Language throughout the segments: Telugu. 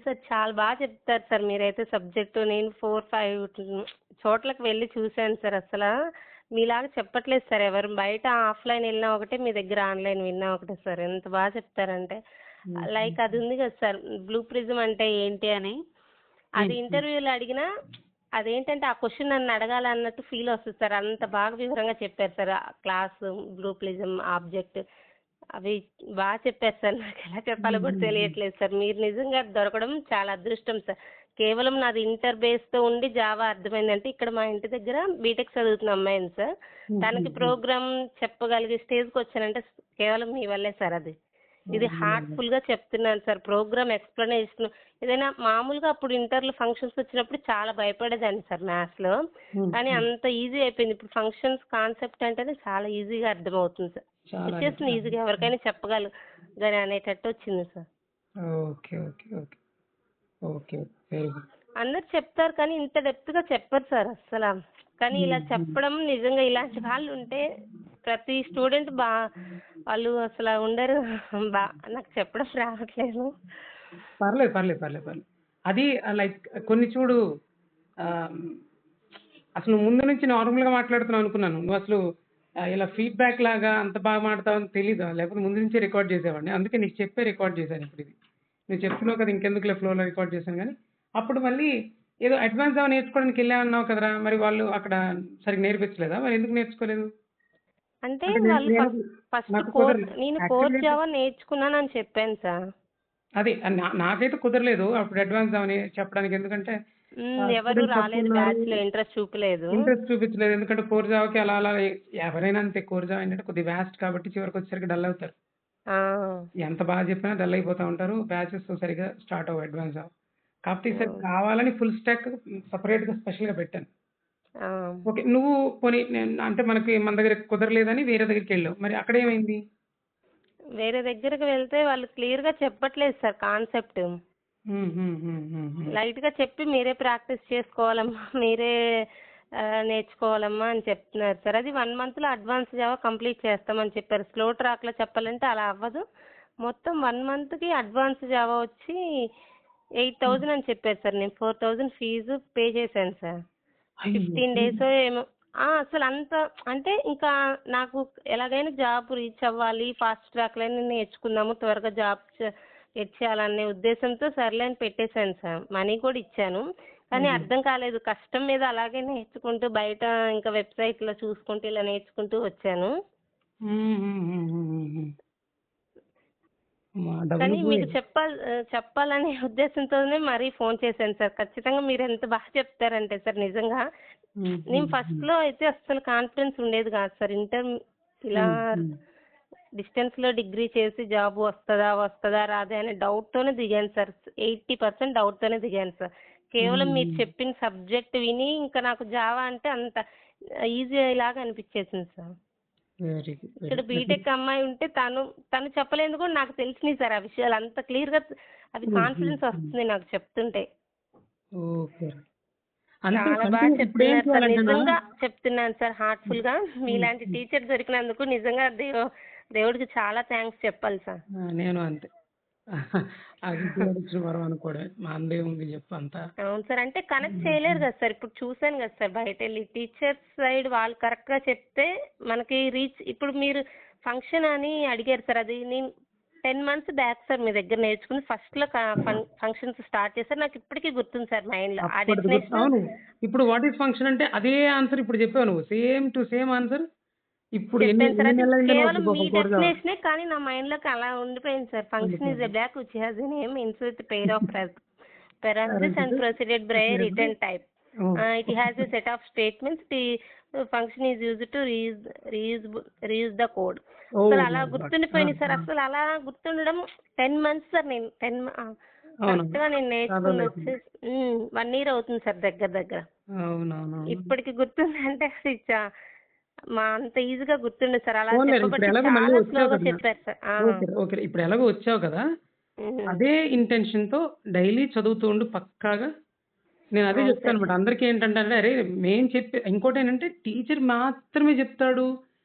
సార్ చాలా చెప్తారు సార్ మీరైతే సబ్జెక్టు. నేను 4, 5 చోట్లకి వెళ్ళి చూసాను సార్. మీలాగా చెప్పట్లేదు సార్ ఎవరు. బయట ఆఫ్‌లైన్ ఎళ్ళినా ఒకటే, మీ దగ్గర ఆన్‌లైన్ విన్నా ఒకటే సార్. ఎంత చెప్తారంటే. లైక్ అది ఉంది కదా సార్, బ్లూ ప్రిజం అంటే ఏంటి అని. అది ఇంటర్వ్యూలో అడిగినా అదేంటంటే ఆ క్వశ్చన్ నన్ను అడగాలన్నట్టు ఫీల్ వస్తుంది సార్. అంత బాగా వివరంగా చెప్పారు sir. Class, blue prism, object అవి చెప్పారు సార్. నాకు ఎలా చెప్పాలో కూడా తెలియట్లేదు సార్. మీరు నిజంగా దొరకడం చాలా అదృష్టం సార్. కేవలం నాది ఇంటర్ బేస్‌తో ఉండి జావా అర్థమైందంటే, ఇక్కడ మా ఇంటి దగ్గర బీటెక్ చదువుతున్న అమ్మాయిని సార్. తనకి ప్రోగ్రామ్ చెప్పగలిగే స్టేజ్‌కి వచ్చానంటే కేవలం మీ వల్లే సార్ అది. ఇది హార్ట్‌ఫుల్‌గా చెప్తున్నాను సార్. ప్రోగ్రామ్ ఎక్స్‌ప్లనేషన్ ఏదైనా మామూలుగా అప్పుడు ఇంటర్‌లో ఫంక్షన్స్ వచ్చినప్పుడు చాలా భయపడేదాన్ని సార్ మ్యాథ్స్‌లో. కానీ అంత ఈజీ అయిపోయింది. ఇప్పుడు ఫంక్షన్స్ కాన్సెప్ట్ అంటేనే చాలా ఈజీగా అర్థమవుతుంది సార్. వచ్చేసింది ఈజీగా, ఎవరికైనా చెప్పగలగాలి అనేటట్టు వచ్చింది sir. Okay. Okay. Okay. Okay. Very good. అందరు చెప్తారు కానీ ఇంత డెప్త్‌గా చెప్పరు సార్ అస్సల. కానీ ఇలా చెప్పడం నిజంగా ఇలాంటి వాళ్ళు ఉంటే ప్రతి స్టూడెంట్ వాళ్ళు అసలు ఉండరు. నాకు చెప్పడం రావట్లేదు. పర్లేదు. అది లైక్ కొన్ని చూడు ఆహ్, అసలు ముందు నుంచి నార్మల్‌గా మాట్లాడుతున్నావు అనుకున్నాను. నువ్వసలు ఇలా ఫీడ్‌బ్యాక్ లాగా అంత బాగా మాట్లాడతావని తెలీదా? లేకపోతే ముందు నుంచే రికార్డ్ చేసేవాడిని. అందుకే నీకు చెప్పే రికార్డ్ చేశాను ఇప్పుడిది. నువ్వు చెప్తున్నావు కదా! ఇంకెందుకులే ఫ్లోలో రికార్డ్ చేశాను గానీ, అప్పుడు మళ్ళీ ఏదో అడ్వాన్స్ జావా నేర్చుకోవడానికి ఎళ్ళానన్నావు కదరా! మరి వాళ్ళు అక్కడ సరిగ్గా నేర్పించలేదా? మరి ఎందుకు నేర్చుకోలేదు? అంటే అంటే వాళ్ళు నేను ఫస్ట్ నాకు కుదరలేదు. నేను కోర్ యాక్చువల్‌గా జావా నేర్చుకున్నానని చెప్పాను సార్. అదే నాకైతే కుదరలేదు అప్పుడు అడ్వాన్స్ జావా చెప్పడానికి. ఎందుకంటే ఎవరు స్టూడెంట్స్ తక్కువ రాలేదు ఉన్నారు. బ్యాచ్‌లో, ఇంట్రెస్ట్ చూపలేదు. ఇంట్రెస్ట్ చూపించలేదు. ఎందుకంటే కోర్ జావాకి అలా ఎవరైనా అంతే. కోర్ జావా ఏంటంటే కొద్దిగా వాస్ట్ కాబట్టి చివరికొచ్చేసరికి డల్ అవుతారు. ఆ! ఎంత బాగా చెప్పినా డల్ అయిపోతా ఉంటారు. బ్యాచెస్ సరిగ్గా స్టార్ట్ అవ్వవు అడ్వాన్స్ జావా. కాకపోతే ఈసారి ఆ! కావాలని ఫుల్ స్టాక్ సెపరేట్‌గా స్పెషల్‌గా పెట్టాను. ఆ! ఓకే. నువ్వు పోనీ అంటే మన దగ్గర కుదరలేదని వేరే దగ్గరికెళ్ళావు. మరి అక్కడేమైంది? వేరే దగ్గరికి వెళ్తే వాళ్ళు క్లియర్‌గా చెప్పట్లేదు సార్ కాన్సెప్ట్. హుహు. లైట్‌గా చెప్పి మీరే ప్రాక్టీస్ చేసుకోవాలమ్మా, మీరే నేర్చుకోవాలమ్మా అని చెప్తున్నారు సార్. అది 1 మంత్‌లో అడ్వాన్స్ జావా కంప్లీట్ చేస్తామని చెప్పారు. స్లో ట్రాక్‌లో చెప్పాలంటే అలా అవ్వదు. మొత్తం 1 మంత్‌కి అడ్వాన్స్ జావా వచ్చి 8,000 అని చెప్పారు సార్. నేను 4,000 ఫీజు పే చేశాను సార్. అయ్యో! 15 డేసో ఏమో. అసలు అంత అంటే ఇంకా నాకు ఎలాగైనా జాబ్ రీచ్ అవ్వాలి, ఫాస్ట్ ట్రాక్‌లోనే నేర్చుకుందాము, త్వరగా జాబ్ ఇచ్చేయాలనే ఉద్దేశంతో సర్లే అని పెట్టేశాను సార్. మనీ కూడా ఇచ్చాను. కానీ అర్థం కాలేదు. కష్టం మీద అలాగే నేర్చుకుంటూ బయట ఇంకా వెబ్‌సైట్‌లో చూసుకుంటూ ఇలా నేర్చుకుంటూ వచ్చాను. హుహుహుహుహుహు. డబ్బులు కానీ మీకు పోయాయి. చెప్పాలనే ఉద్దేశంతోనే మరీ ఫోన్ చేశాను సార్. ఖచ్చితంగా మీరు ఎంత చెప్తారంటే సార్ నిజంగా. నేను ఫస్ట్‌లో అయితే అస్సలు కాన్ఫిడెన్స్ ఉండేది కాదు సార్. ఇలా హ్మ్. డిస్టెన్స్‌లో డిగ్రీ చేసి జాబ్ వస్తదా రాదా అనే డౌట్‌తోనే దిగాను సార్. 80% డౌట్‌తోనే దిగాను సార్. కేవలం మీరు చెప్పిన సబ్జెక్ట్ విని ఇంకా నాకు జావా అంటే అంత ఈజీ లాగా అనిపించేసింది సార్. Very good. ఇక్కడ బీటెక్ అమ్మాయి ఉంటే తను చెప్పలేదు కూడా నాకు తెలిసినాయి సార్ ఆ విషయాలు. అంత క్లియర్‌గా అది కాన్ఫిడెన్స్ వస్తుంది నాకు చెప్తుంటే. ఓకే. అంతే. చాలా అంటే ఇప్పుడేం చెప్తున్నారు సార్. చేయాలంటేనా నిజంగా చెప్తున్నాను సార్ హార్ట్‌ఫుల్‌గా. మీలాంటి టీచర్ దొరికినందుకు నిజంగా దేవుడికి చాలా థాంక్స్ చెప్పాలి సార్. నేను అంతే. అది దేవుడిచ్చిన వరం అనుకోవడమే. మనదేముంది చెప్పు అంతా. అవును సార్. అంటే కనెక్ట్ చేయలేరు కదా సార్. ఇప్పుడు చూసాను కదా సార్ బయటెళ్ళి. టీచర్స్ సైడ్ వాళ్ళు కరెక్ట్‌గా చెప్తే మనకి ఇప్పుడు మీరు ఫంక్షన్ అని అడిగారు సార్. అది నేను 10 మంత్స్ బ్యాక్ సార్ మీ దగ్గర నేర్చుకుంది. ఫస్ట్‌లో ఫంక్షన్స్ స్టార్ట్ చేశారు. నాకు ఇప్పటికీ గుర్తుంది సార్ మైండ్‌లో. ఆ అప్పటిది గుర్తు డెఫినేషన్ అవును. ఇప్పుడు వాట్ ఈస్ ఫంక్షన్ అంటే అదే ఆన్సర్ ఇప్పుడు చెప్పావు నువ్వు. Same to same answer. ఇప్పుడు ఎన్ని చెప్పాను సార్. ఎన్ని అది నెలలైందో కేవలం అప్పుడు మీ పాపం కోరజావ. డెఫినేషనే, కానీ నా మైండ్‌లోకి అలా ఉండిపోయింది sir. Function is a bag which has a name in with pair of parentheses and proceeded by a written type. It has a set of statements. The function is used to reuse the code. అసలు అలా గుర్తుండిపోయింది సార్. అసలు అలా గుర్తుండడం 10 మంత్స్ సార్. నేను కరెక్ట్‌గా నేను నేర్చుకుని వచ్చేసి 1 ఇయర్ అవుతుంది సార్ దగ్గర. అవునవును. ఇప్పటికి గుర్తుందంటే అంత ఈజీగా గుర్తుండదు సార్. అలా పోనీలే ఇప్పుడు చెప్పబట్టి ఎలాగో మళ్ళీ చాలా వచ్చావు స్లోగా కదా! చెప్పారు సార్. ఓకే. ఇప్పుడు ఎలాగో వచ్చావు కదా! హ్మ్. అదే ఇంటెన్షన్‌తో డైలీ చదువుతూ ఉండు పక్కాగా. నేను అదే అవును సార్. చెప్తానన్నమాట. అందరికీ ఏంటంటే అరే! ఇంకోటేంటంటే టీచర్ మాత్రమే చెప్తాడు.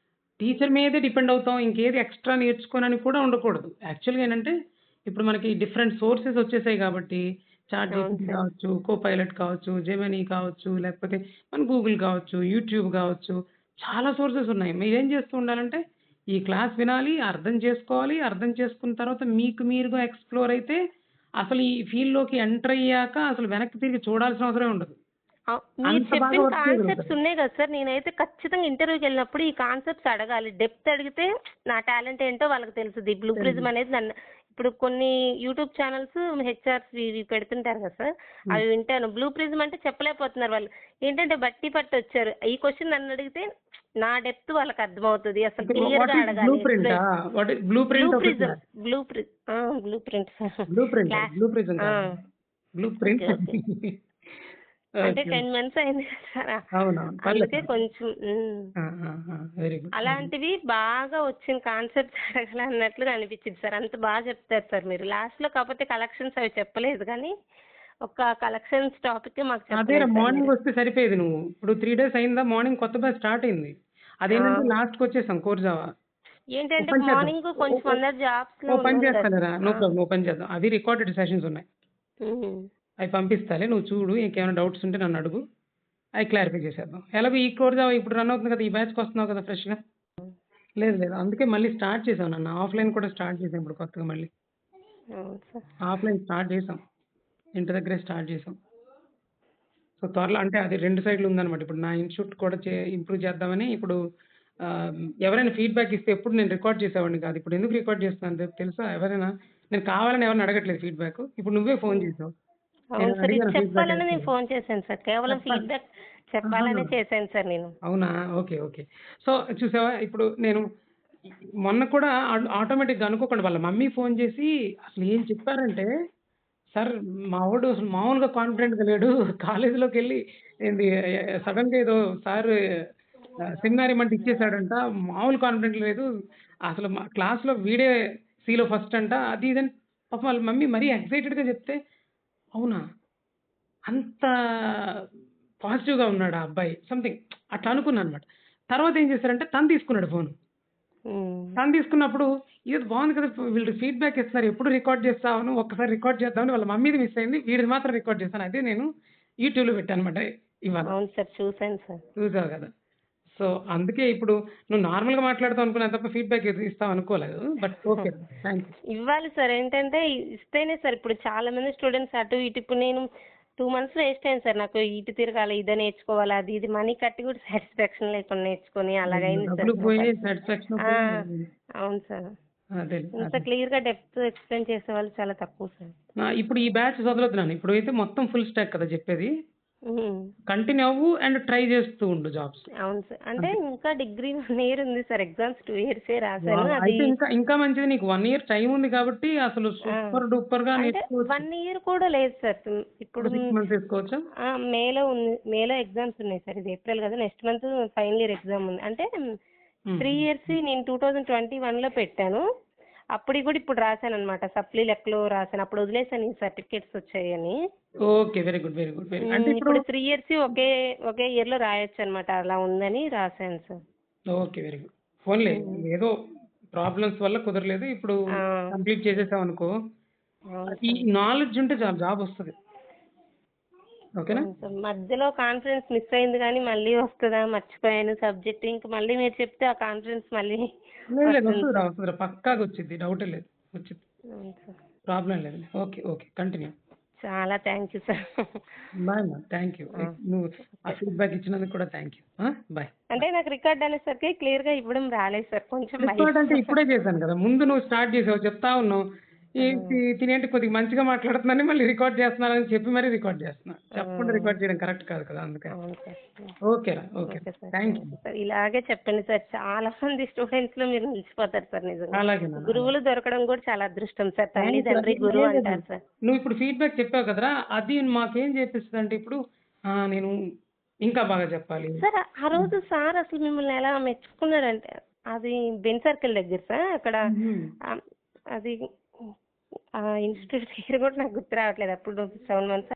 టీచర్ మీదే డిపెండ్ అవుతాం. ఇంకేది ఎక్స్‌ట్రా నేర్చుకోనని కూడా ఉండకూడదు. యాక్చువల్‌గా ఏంటంటే ఇప్పుడు మనకి డిఫరెంట్ సోర్సెస్ వచ్చేసాయి కాబట్టి చాట్ అవును జీపీటీ సార్. కావచ్చు, కోపైలట్ కావచ్చు, జెమినీ కావచ్చు, లేకపోతే మన గూగుల్ కావచ్చు, యూట్యూబ్ కావచ్చు. చాలా సోర్సెస్ ఉన్నాయి. మీరేం చేస్తూ ఉండాలంటే, ఈ క్లాస్ వినాలి, అర్థం చేసుకోవాలి. అర్థం చేసుకున్న తర్వాత మీకు మీరుగా ఎక్స్‌ప్లోర్ అయితే, అసలు ఈ ఫీల్డ్‌లోకి ఎంటర్ అయ్యాక అసలు వెనక్కి తిరిగి చూడాల్సిన అవసరమే ఉండదు. మీరు అంత బాగా చెప్పిన వర్క్ కాన్సెప్ట్స్ చేయగలుగుతారు. ఉన్నాయి కదా సార్, నేనైతే ఖచ్చితంగా ఇంటర్వ్యూకెళ్ళినప్పుడు ఈ కాన్సెప్ట్స్ అడగాలి. డెప్త్ అడిగితే నా టాలెంట్ ఏంటో వాళ్ళకి తెలుస్తది. బ్లూ తెలుసు. ప్రిజం అనేది నన్ను ఇప్పుడు కొన్ని యూట్యూబ్ ఛానల్స్ హెచ్ఆర్స్‌వి ఇవి పెడుతుంటారు కదా సార్, హ్మ్. అవి వింటాను. బ్లూ ప్రిజం అంటే చెప్పలేకపోతున్నారు వాళ్ళు. ఏంటంటే బట్టి పట్టొచ్చారు. ఈ క్వెషన్ నన్ను అడిగితే నా డెప్త్ వాళ్ళకి అర్థమవుతది. అసలు అంటే వాట్ క్లియర్‌గా ఈస్ బ్లూ అడగాలి. ప్రింటా? What is blue blue print of a prism, class. Blue ప్రి ఆ! Blue print sir. Blue print అది. క్లాస్ బ్లూ ప్రిజం ఆ! కాదు. Blue okay. ప్రింట్. ఓకే. అంటే ఓకే. 10 మంత్స్ అయింది కదా సార్. అవునవును. పర్లేదు. అందుకే పర్లేదు. కొంచెం ఆ! ఆ! ఆ! Very good. Very good. అలాంటివి బాగా వచ్చిన కాన్సెప్ట్స్ అడగాలన్నట్లుగా అనిపించింది సార్. అంత బాగా చెప్తారు సార్ మీరు. లాస్ట్‌లో కాకపోతే కలెక్షన్స్ అవి చెప్పలేదు కానీ, ఒక కలెక్షన్స్ టాపికే మాకు అదేరా చెప్పలేదు సార్ మార్నింగ్ మీరు. వస్తే సరిపోయేది నువ్వు. ఇప్పుడు 3 డేస్ అయిందా మార్నింగ్ కొత్త బ్యాచ్ స్టార్ట్ అయింది. ఆ! అదేంటంటే లాస్ట్‌కొచ్చేసాం కోర్ జావా. ఓ ఏంటంటే పని చేద్దాం. మార్నింగ్ ఓ ఓ కొంచెం ఓ అందరు జాబ్స్‌లో ఓ పని ఉన్నాం కదా చేస్తాలేరా. సార్. నో ఆ! ప్రాబ్లమ్. ఓ పని చేద్దాం. అవి రికార్డెడ్ సెషన్స్ ఉన్నాయి. హ్మ్. అవి పంపిస్తాలే. నువ్వు చూడు. ఇంకేమైనా డౌట్స్ ఉంటే నన్ను అడుగు. అయి క్లారిఫై చేసేద్దాం. ఎలాగో ఈ కోర్ జావా ఇప్పుడు రన్ అవుతుంది కదా! ఈ బ్యాచ్‌కి వస్తున్నావు కదా ఫ్రెష్‌గా. లేదు లేదు. అందుకే మళ్ళీ స్టార్ట్ చేసాం నాన్న. ఆఫ్‌లైన్ కూడా స్టార్ట్ చేసాం ఇప్పుడు కొత్తగా మళ్ళీ. అవును సార్. ఆఫ్‌లైన్ స్టార్ట్ చేసాం. ఇంటి దగ్గరే స్టార్ట్ చేసాం. సో, త్వరలో అంటే అది 2 సైడ్‌లు ఉందన్నమాట. ఇప్పుడు నా ఇన్‌స్టిట్యూట్ కూడా ఇంప్రూవ్ చేద్దామని ఇప్పుడు ఎవరైనా ఫీడ్‌బ్యాక్ ఇస్తే ఎప్పుడు నేను రికార్డ్ చేసేవాడిని కాదు. ఇప్పుడు ఎందుకు రికార్డ్ చేస్తున్నానో తెలుసా? ఎవరైనా నేను కావాలని ఎవరిని అడగట్లేదు ఫీడ్‌బ్యాక్. ఇప్పుడు నువ్వే ఫోన్ హ్మ్. చేసావు. అవును నేను సార్. ఇది అడిగాను ఫీడ్‌బ్యాక్ చెప్పాలనే నేను యాక్చువల్‌గా. ఫోన్ చేశాను సార్. కేవలం చెప్పాలి. ఫీడ్‌బ్యాక్ ఆహా! చెప్పాలనే చేశాను సార్ నేను. అవునా? ఓకే. ఓకే. సో, చూసావా ఇప్పుడు నేను మొన్న కూడా ఆటోమేటిక్‌గా అనుకోకుండా వాళ్ళ మమ్మీ ఫోన్ చేసి అసలు ఏం చెప్పారంటే, "సార్ మా వోడు అసలు మామూలుగా కాన్ఫిడెంట్‌గా లేడు. కాలేజ్‌లోకెళ్ళి ఏంది సడెన్‌గా ఏదో సార్ సెమినార్ ఇమ్మంటే ఇచ్చేసాడంట. మామూలు కాన్ఫిడెంట్ లేదు. అసలు మా క్లాస్‌లో వీడే సీలో ఫస్ట్ అంట." అది ఇది అని పాపం వాళ్ళ మమ్మీ మరీ ఎక్సైటెడ్‌గా చెప్తే, అవునా! అంత పాజిటివ్‌గా ఉన్నాడా ఆ అబ్బాయి? సంథింగ్ అట్లా అనుకున్నానన్నమాట. తర్వాత ఏం చేశారంటే తను తీసుకున్నాడు ఫోను. హ్మ్. తను తీసుకున్నప్పుడు ఇదేదో బాగుంది కదా! వీళ్ళు ఫీడ్‌బ్యాక్ ఇస్తున్నారు. ఎప్పుడు రికార్డ్ చేస్తాను. ఒక్కసారి రికార్డ్ చేద్దామని వాళ్ళ మమ్మీది మిస్ అయింది. వీడిది మాత్రం రికార్డ్ చేశాను. అదే నేను యూట్యూబ్‌లో పెట్టానన్నమాట ఇవాళ. అవును సార్. చూసాను సార్. చూసావు కదా! సో, అందుకే ఇప్పుడు నువ్వు నార్మల్‌గా మాట్లాడతావు అనుకున్నాను తప్ప ఫీడ్‌బ్యాక్ ఇస్తావు అనుకోలేదు. But okay. Thank you. ఇవ్వాలి సార్. ఏంటంటే ఇస్తేనే సార్ ఇప్పుడు చాలా మంది స్టూడెంట్స్ అటు ఇటు ఇప్పుడు నేను 2 మంత్స్ వేస్ట్ అయింది సార్. నాకు ఇటు తిరగాలి, ఇది నేర్చుకోవాలి, అది ఇది మనీ కట్టి కూడా సాటిస్ఫాక్షన్ లేకుండా నేర్చుకొని అయ్యో! అలాగయింది సార్ డబ్బులు నా పోయాయి, పరిస్థితి. సాటిస్ఫాక్షన్ ఆ! పోయింది. అవును సార్. అదేలే. ఇంత అదే. క్లియర్‌గా డెప్త్ ఎక్స్‌ప్లెయిన్ చేసేవాళ్ళు చాలా తక్కువ సార్. ఇప్పుడు ఈ బ్యాచ్ వదలొద్దు. ఇప్పుడైతే మొత్తం ఫుల్ స్టాక్ కదా చెప్పేది. హ్మ్. కంటిన్యూ అవ్వు అండ్ ట్రై చేస్తూ ఉండు జాబ్స్. అవును సార్. అంటే అంతే. ఇంకా డిగ్రీ 1 ఇయర్ ఉంది సార్. ఎగ్జామ్స్ 2 ఇయర్సే రాసాను. అది అయితే ఇంకా మంచిది. నీకు 1 ఇయర్ టైమ్ ఉంది కాబట్టి అసలు ఆ! సూపర్ డూపర్‌గా అంటే నేర్చుకోవచ్చు. 1 ఇయర్ కూడా లేదు సార్. ఇప్పుడు ఒక 6 మంత్స్ ఏసుకోవచ్చా? మేలో ఉంది. మేలో ఎగ్జామ్స్ ఉన్నాయి సార్. ఇది ఏప్రిల్ కదా! Next month final year exam ఉంది. అంటే హ్మ్. 3 ఇయర్స్ నేను 2021లో పెట్టాను. అప్పటివి కూడా ఇప్పుడు రాశానన్నమాట. సప్లీ లెక్కలో రాశాను. అప్పుడు వదిలేసాను ఈ సర్టిఫికేట్స్ వచ్చాయని. Okay. Very good. Very good. అంటే ఇప్పుడు ఇప్పుడు 3 ఇయర్స్ ఒకే ఇయర్‌లో రాయొచ్చన్నమాట. అలా ఉందని రాశాను సార్. ఓకే. Very good. పోనీలే హ్మ్. ఏదో ప్రాబ్లమ్స్ వల్ల కుదరలేదు. ఇప్పుడు ఆ! కంప్లీట్ చేసేసావనుకో, అవును ఈ సార్. నాలెడ్జ్ ఉంటే చాలు జాబొస్తది. ఓకేనా? అవును సార్. మధ్యలో కాన్ఫిడెన్స్ మిస్ అయింది కానీ మళ్ళీ వస్తదా మర్చిపోయాను సబ్జెక్ట్. ఇంక మళ్ళీ మీరు చెప్తే ఆ కాన్ఫిడెన్స్ మళ్ళీ లేదు లేదు. వస్తుంది వస్తదిరా. సార్. వస్తదిరా. పక్కాగా వచ్చిద్ది. డౌటే లేదు. వచ్చిద్ది. అవును సార్. ప్రాబ్లమ్ లేదులే. ఓకే. ఓకే. కంటిన్యూ. చాలా థ్యాంక్ యూ సార్. బాయ్ మా. Thank you. ఆ! నువ్వు ఆ ఓకే. ఫీడ్‌బ్యాక్ ఇచ్చినందుకు కూడా థాంక్ యూ. బాయ్. అంటే నాకు రికార్డ్ అనేసరికి క్లియర్‌గా ఇవ్వడం రాలేదు సార్. కొంచెం భయం. రికార్డ్ అంటే ఇప్పుడే చేశాను కదా! ముందు నువ్వు స్టార్ట్ చేసావు. చెప్తా ఉన్నావు. ఆ! తినేంటి కొద్దిగా మంచిగా మాట్లాడుతున్నానని మళ్ళీ రికార్డ్ చేస్తున్నానని చెప్పి మరీ రికార్డ్ చేస్తున్నా. ఆ! చెప్పకుండా రికార్డ్ చేయడం కరెక్ట్ కాదు కదా! అందుకని. అవును సార్. హ్మ్. ఓకేరా. Okay. Okay sir. Thank thank you. You sir. ఇలాగే చెప్పండి సార్. చాలా మంది స్టూడెంట్స్‌లో మీరు నిలిచిపోతారు సార్ నిజంగా. అలాగేనన్న. అలాగే. గురువులు దొరకడం కూడా చాలా అదృష్టం సార్. తల్లి, థాంక్ యూ. తండ్రి, గురువు లేదు లేదు. అంటారు సార్. నువ్విప్పుడు ఫీడ్‌బ్యాక్ చెప్పావు కదరా! అది మాకేం చేపిస్తదంటే ఇప్పుడు నేను ఇంకా బాగా చెప్పాలి. సార్ ఆ హ్మ్. రోజు సార్ అసలు మిమ్మల్ని ఎలా మెచ్చుకున్నాడంటే, అది బెన్ సర్కిల్ దగ్గర సార్ అక్కడ హుహు. అది ఇన్స్టిట్యూట్ పేరు కూడా నాకు గుర్తు రావట్లేదు. అప్పుడు 7 మంత్స్